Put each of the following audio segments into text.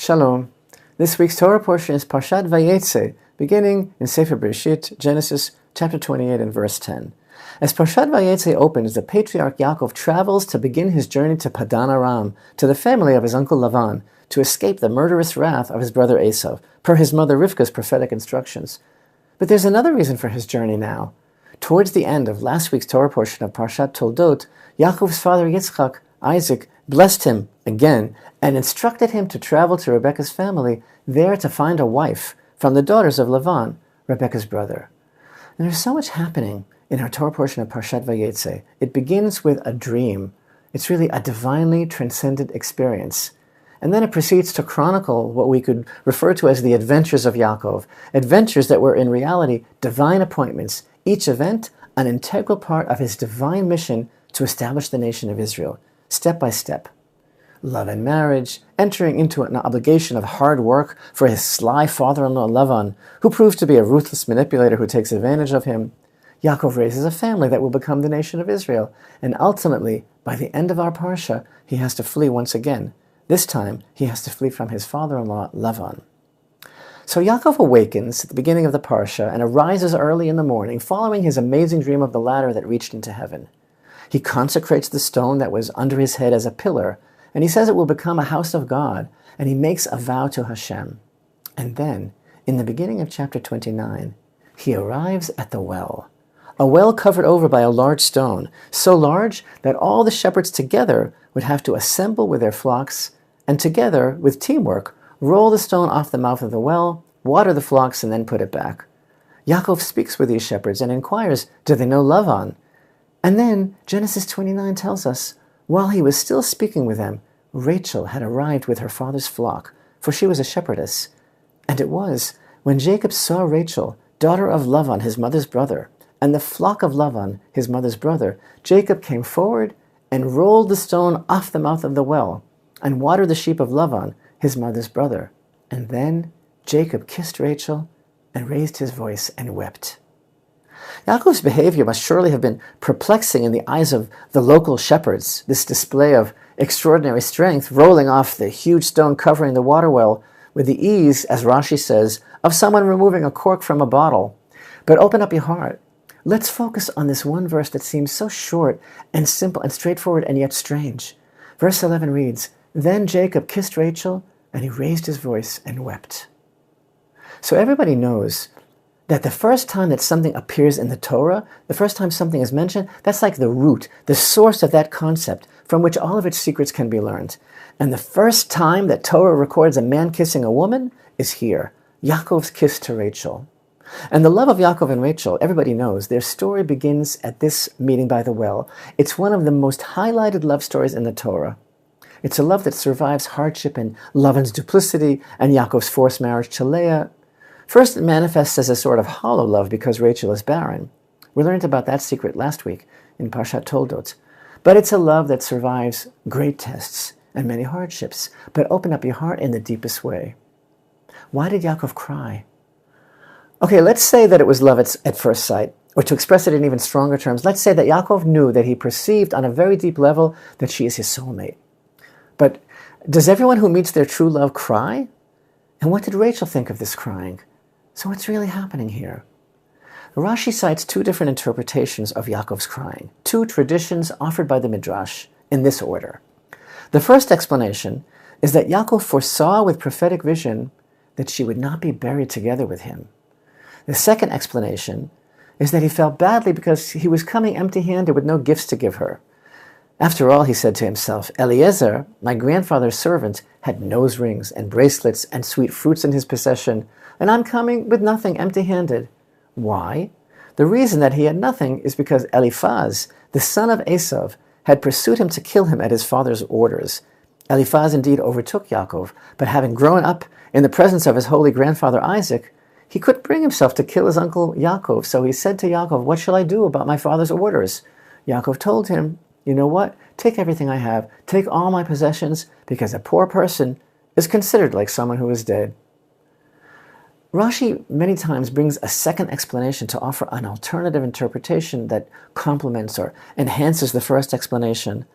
Shalom. This week's Torah portion is Parshat Vayetze, beginning in Sefer Bereshit, Genesis chapter 28 and verse 10. As Parshat Vayetze opens, the patriarch Yaakov travels to begin his journey to Padan Aram, to the family of his uncle Lavan, to escape the murderous wrath of his brother Esav, per his mother Rivka's prophetic instructions. But there's another reason for his journey now. Towards the end of last week's Torah portion of Parshat Toldot, Yaakov's father Yitzchak, Isaac, blessed him again and instructed him to travel to Rebekah's family, there to find a wife from the daughters of Lavan, Rebekah's brother. And there's so much happening in our Torah portion of Parshat Vayetze. It begins with a dream. It's really a divinely transcendent experience. And then it proceeds to chronicle what we could refer to as the adventures of Yaakov, adventures that were in reality divine appointments, each event an integral part of his divine mission to establish the nation of Israel, step by step. Love and marriage, entering into an obligation of hard work for his sly father-in-law Lavan, who proves to be a ruthless manipulator who takes advantage of him. Yaakov raises a family that will become the nation of Israel, and ultimately, by the end of our Parsha, he has to flee once again. This time, he has to flee from his father-in-law Lavan. So Yaakov awakens at the beginning of the Parsha and arises early in the morning, following his amazing dream of the ladder that reached into heaven. He consecrates the stone that was under his head as a pillar, and he says it will become a house of God, and he makes a vow to Hashem. And then, in the beginning of chapter 29, he arrives at the well, a well covered over by a large stone, so large that all the shepherds together would have to assemble with their flocks, and together, with teamwork, roll the stone off the mouth of the well, water the flocks, and then put it back. Yaakov speaks with these shepherds and inquires, do they know Lavan? And then Genesis 29 tells us, while he was still speaking with them, Rachel had arrived with her father's flock, for she was a shepherdess. And it was when Jacob saw Rachel, daughter of Lavan, his mother's brother, and the flock of Lavan, his mother's brother, Jacob came forward and rolled the stone off the mouth of the well, and watered the sheep of Lavan, his mother's brother. And then Jacob kissed Rachel and raised his voice and wept. Yaakov's behavior must surely have been perplexing in the eyes of the local shepherds, this display of extraordinary strength, rolling off the huge stone covering the water well with the ease, as Rashi says, of someone removing a cork from a bottle. But open up your heart. Let's focus on this one verse that seems so short and simple and straightforward and yet strange. Verse 11 reads, Then Jacob kissed Rachel, and he raised his voice and wept. So everybody knows that the first time that something appears in the Torah, the first time something is mentioned, that's like the root, the source of that concept from which all of its secrets can be learned. And the first time that Torah records a man kissing a woman is here, Yaakov's kiss to Rachel. And the love of Yaakov and Rachel, everybody knows, their story begins at this meeting by the well. It's one of the most highlighted love stories in the Torah. It's a love that survives hardship and Lavan's duplicity and Yaakov's forced marriage to Leah. First, it manifests as a sort of hollow love because Rachel is barren. We learned about that secret last week in Parshat Toldot. But it's a love that survives great tests and many hardships. But open up your heart in the deepest way. Why did Yaakov cry? Okay, let's say that it was love at first sight. Or to express it in even stronger terms, let's say that Yaakov knew that he perceived on a very deep level that she is his soulmate. But does everyone who meets their true love cry? And what did Rachel think of this crying? So what's really happening here? Rashi cites two different interpretations of Yaakov's crying, two traditions offered by the Midrash in this order. The first explanation is that Yaakov foresaw with prophetic vision that she would not be buried together with him. The second explanation is that he felt badly because he was coming empty-handed with no gifts to give her. After all, he said to himself, Eliezer, my grandfather's servant, had nose rings and bracelets and sweet fruits in his possession, and I'm coming with nothing, empty-handed. Why? The reason that he had nothing is because Eliphaz, the son of Esav, had pursued him to kill him at his father's orders. Eliphaz indeed overtook Yaakov, but having grown up in the presence of his holy grandfather Isaac, he couldn't bring himself to kill his uncle Yaakov, so he said to Yaakov, what shall I do about my father's orders? Yaakov told him, you know what? Take everything I have, take all my possessions, because a poor person is considered like someone who is dead. Rashi many times brings a second explanation to offer an alternative interpretation that complements or enhances the first explanation.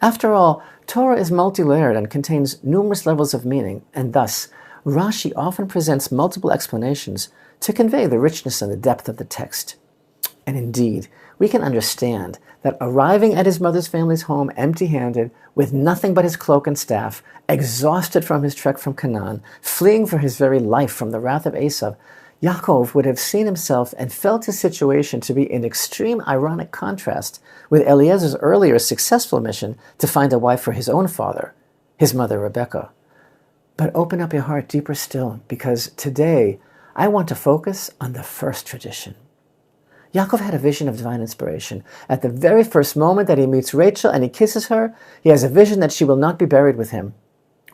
After all, Torah is multi-layered and contains numerous levels of meaning, and thus, Rashi often presents multiple explanations to convey the richness and the depth of the text. And indeed, we can understand that arriving at his mother's family's home empty-handed, with nothing but his cloak and staff, exhausted from his trek from Canaan, fleeing for his very life from the wrath of Esau, Yaakov would have seen himself and felt his situation to be in extreme ironic contrast with Eliezer's earlier successful mission to find a wife for his own father, his mother Rebekah. But open up your heart deeper still, because today I want to focus on the first tradition. Yaakov had a vision of divine inspiration. At the very first moment that he meets Rachel and he kisses her, he has a vision that she will not be buried with him.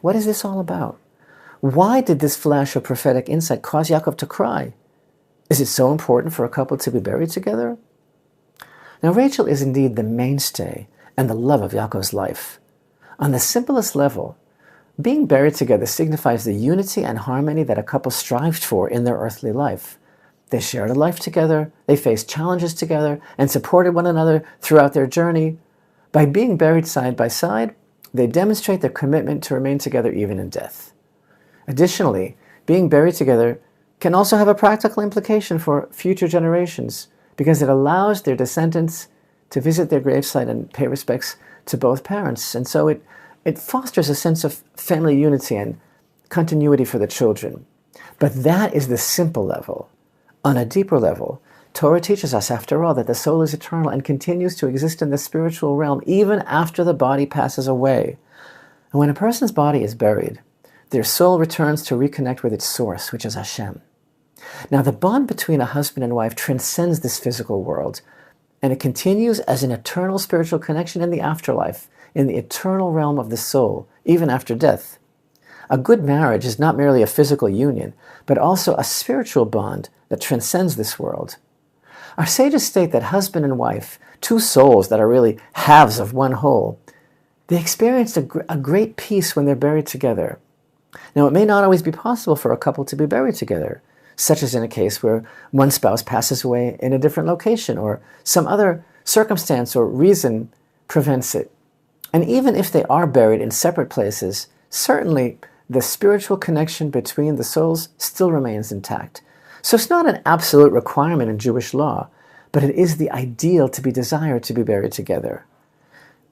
What is this all about? Why did this flash of prophetic insight cause Yaakov to cry? Is it so important for a couple to be buried together? Now, Rachel is indeed the mainstay and the love of Yaakov's life. On the simplest level, being buried together signifies the unity and harmony that a couple strived for in their earthly life. They shared a life together, they faced challenges together, and supported one another throughout their journey. By being buried side by side, they demonstrate their commitment to remain together even in death. Additionally, being buried together can also have a practical implication for future generations, because it allows their descendants to visit their gravesite and pay respects to both parents. And so it fosters a sense of family unity and continuity for the children. But that is the simple level. On a deeper level, Torah teaches us, after all, that the soul is eternal and continues to exist in the spiritual realm even after the body passes away. And when a person's body is buried, their soul returns to reconnect with its source, which is Hashem. Now, the bond between a husband and wife transcends this physical world, and it continues as an eternal spiritual connection in the afterlife, in the eternal realm of the soul, even after death. A good marriage is not merely a physical union, but also a spiritual bond that transcends this world. Our sages state that husband and wife, two souls that are really halves of one whole, they experienced a great peace when they're buried together. Now, it may not always be possible for a couple to be buried together, such as in a case where one spouse passes away in a different location or some other circumstance or reason prevents it. And even if they are buried in separate places, certainly the spiritual connection between the souls still remains intact. So it's not an absolute requirement in Jewish law, but it is the ideal to be desired to be buried together.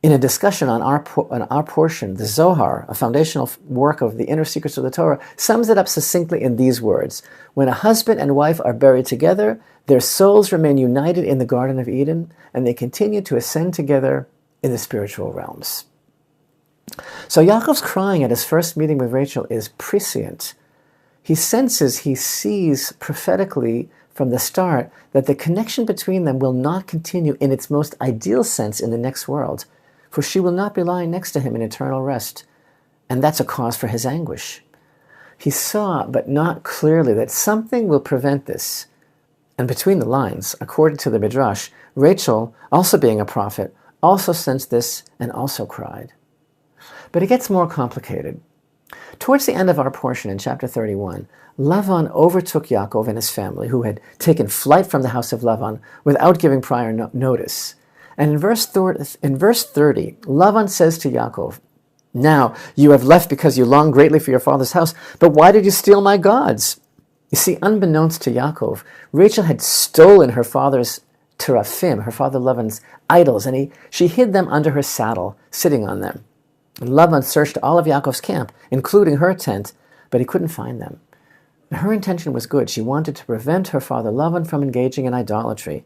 In a discussion on our portion, the Zohar, a foundational work of the inner secrets of the Torah, sums it up succinctly in these words: when a husband and wife are buried together, their souls remain united in the Garden of Eden, and they continue to ascend together in the spiritual realms. So Yaakov's crying at his first meeting with Rachel is prescient. He sees prophetically from the start that the connection between them will not continue in its most ideal sense in the next world, for she will not be lying next to him in eternal rest, and that's a cause for his anguish. He saw, but not clearly, that something will prevent this. And between the lines, according to the Midrash, Rachel, also being a prophet, also sensed this and also cried. But it gets more complicated. Towards the end of our portion in chapter 31, Lavan overtook Yaakov and his family, who had taken flight from the house of Lavan without giving prior notice. And in verse 30, Lavan says to Yaakov, "Now you have left because you long greatly for your father's house, but why did you steal my gods?" You see, unbeknownst to Yaakov, Rachel had stolen her father's teraphim, her father Lavan's idols, and she hid them under her saddle, sitting on them. And Lavan searched all of Yaakov's camp, including her tent, but he couldn't find them. Her intention was good. She wanted to prevent her father Lavan from engaging in idolatry.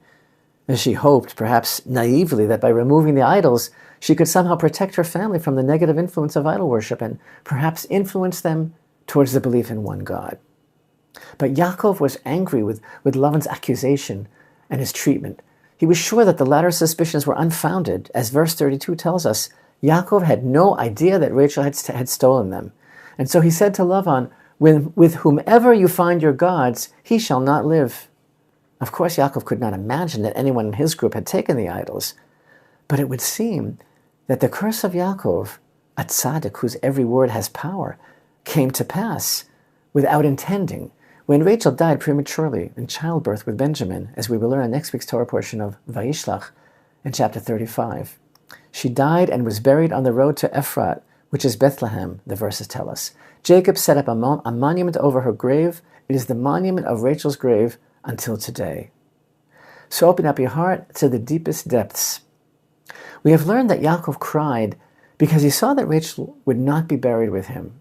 And she hoped, perhaps naively, that by removing the idols, she could somehow protect her family from the negative influence of idol worship and perhaps influence them towards the belief in one God. But Yaakov was angry with Lavan's accusation and his treatment. He was sure that the latter's suspicions were unfounded. As verse 32 tells us, Yaakov had no idea that Rachel had stolen them. And so he said to Lavan, "With whomever you find your gods, he shall not live." Of course, Yaakov could not imagine that anyone in his group had taken the idols. But it would seem that the curse of Yaakov, a tzaddik whose every word has power, came to pass without intending when Rachel died prematurely in childbirth with Benjamin, as we will learn in next week's Torah portion of Vayishlach in chapter 35. She died and was buried on the road to Ephrat, which is Bethlehem, the verses tell us. Jacob set up a monument over her grave. It is the monument of Rachel's grave until today. So open up your heart to the deepest depths. We have learned that Yaakov cried because he saw that Rachel would not be buried with him.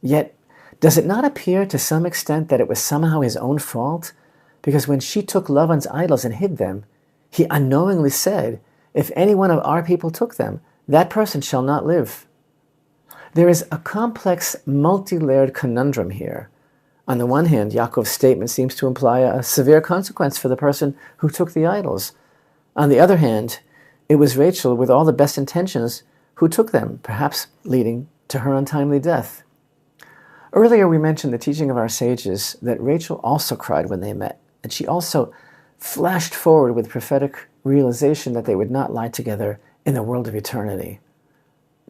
Yet, does it not appear to some extent that it was somehow his own fault? Because when she took Lavan's idols and hid them, he unknowingly said, "If any one of our people took them, that person shall not live." There is a complex, multi-layered conundrum here. On the one hand, Yaakov's statement seems to imply a severe consequence for the person who took the idols. On the other hand, it was Rachel, with all the best intentions, who took them, perhaps leading to her untimely death. Earlier we mentioned the teaching of our sages that Rachel also cried when they met, and she also flashed forward with prophetic realization that they would not lie together in the world of eternity.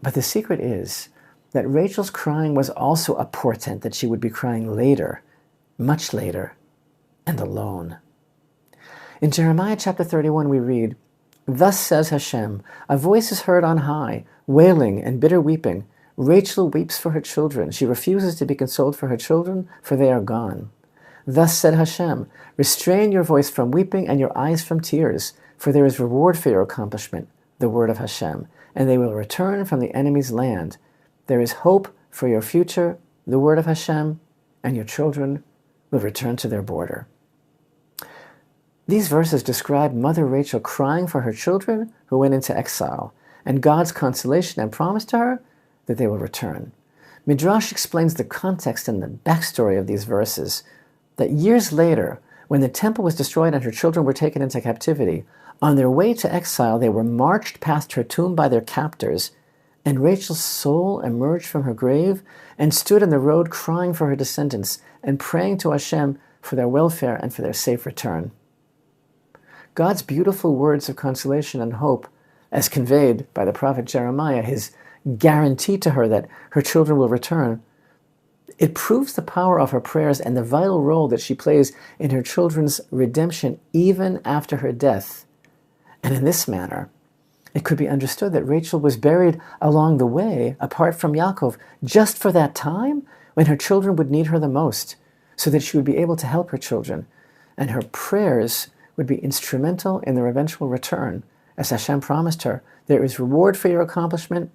But the secret is that Rachel's crying was also a portent that she would be crying later, much later, and alone. In Jeremiah chapter 31 we read, "Thus says Hashem, a voice is heard on high, wailing and bitter weeping. Rachel weeps for her children. She refuses to be consoled for her children, for they are gone. Thus said Hashem, restrain your voice from weeping and your eyes from tears, for there is reward for your accomplishment, the word of Hashem, and they will return from the enemy's land. There is hope for your future, the word of Hashem, and your children will return to their border." These verses describe Mother Rachel crying for her children who went into exile, and God's consolation and promise to her that they will return. Midrash explains the context and the backstory of these verses, that years later, when the temple was destroyed and her children were taken into captivity, on their way to exile they were marched past her tomb by their captors, and Rachel's soul emerged from her grave and stood in the road crying for her descendants and praying to Hashem for their welfare and for their safe return. God's beautiful words of consolation and hope, as conveyed by the prophet Jeremiah, his guarantee to her that her children will return, it proves the power of her prayers and the vital role that she plays in her children's redemption even after her death. And in this manner, it could be understood that Rachel was buried along the way, apart from Yaakov, just for that time when her children would need her the most, so that she would be able to help her children, and her prayers would be instrumental in their eventual return. As Hashem promised her, there is reward for your accomplishment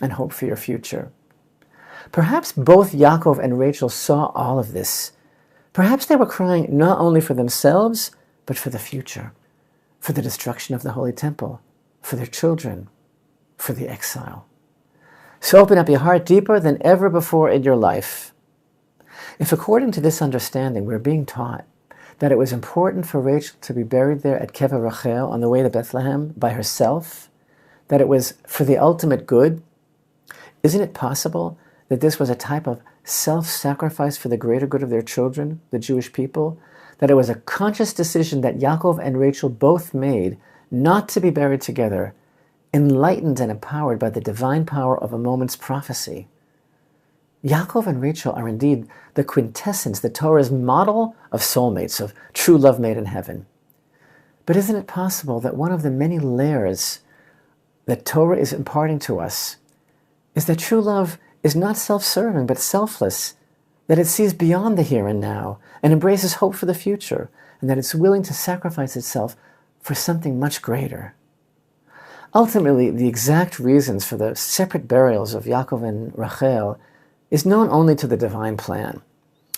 and hope for your future. Perhaps both Yaakov and Rachel saw all of this. Perhaps they were crying not only for themselves, but for the future, for the destruction of the Holy Temple, for their children, for the exile. So open up your heart deeper than ever before in your life. If according to this understanding we're being taught that it was important for Rachel to be buried there at Kever Rachel on the way to Bethlehem by herself, that it was for the ultimate good, isn't it possible that this was a type of self-sacrifice for the greater good of their children, the Jewish people? That it was a conscious decision that Yaakov and Rachel both made not to be buried together, enlightened and empowered by the divine power of a moment's prophecy. Yaakov and Rachel are indeed the quintessence, the Torah's model of soulmates, of true love made in heaven. But isn't it possible that one of the many layers that Torah is imparting to us is that true love is not self-serving but selfless, that it sees beyond the here and now and embraces hope for the future, and that it's willing to sacrifice itself for something much greater? Ultimately, the exact reasons for the separate burials of Yaakov and Rachel is known only to the divine plan,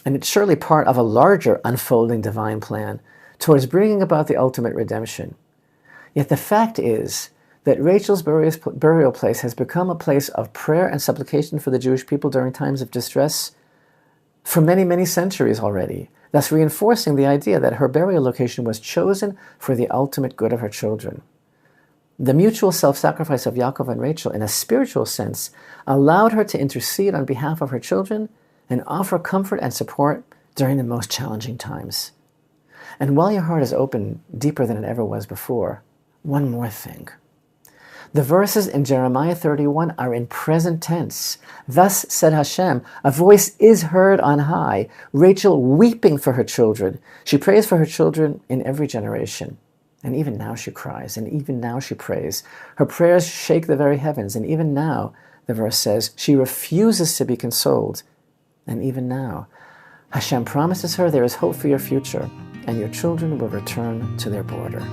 and it's surely part of a larger unfolding divine plan towards bringing about the ultimate redemption. Yet the fact is that Rachel's burial place has become a place of prayer and supplication for the Jewish people during times of distress for many, many centuries already, thus reinforcing the idea that her burial location was chosen for the ultimate good of her children. The mutual self-sacrifice of Yaakov and Rachel, in a spiritual sense, allowed her to intercede on behalf of her children and offer comfort and support during the most challenging times. And while your heart is open deeper than it ever was before, one more thing. The verses in Jeremiah 31 are in present tense. Thus said Hashem, a voice is heard on high, Rachel weeping for her children. She prays for her children in every generation. And even now she cries, and even now she prays. Her prayers shake the very heavens, and even now, the verse says, she refuses to be consoled. And even now, Hashem promises her there is hope for your future, and your children will return to their border.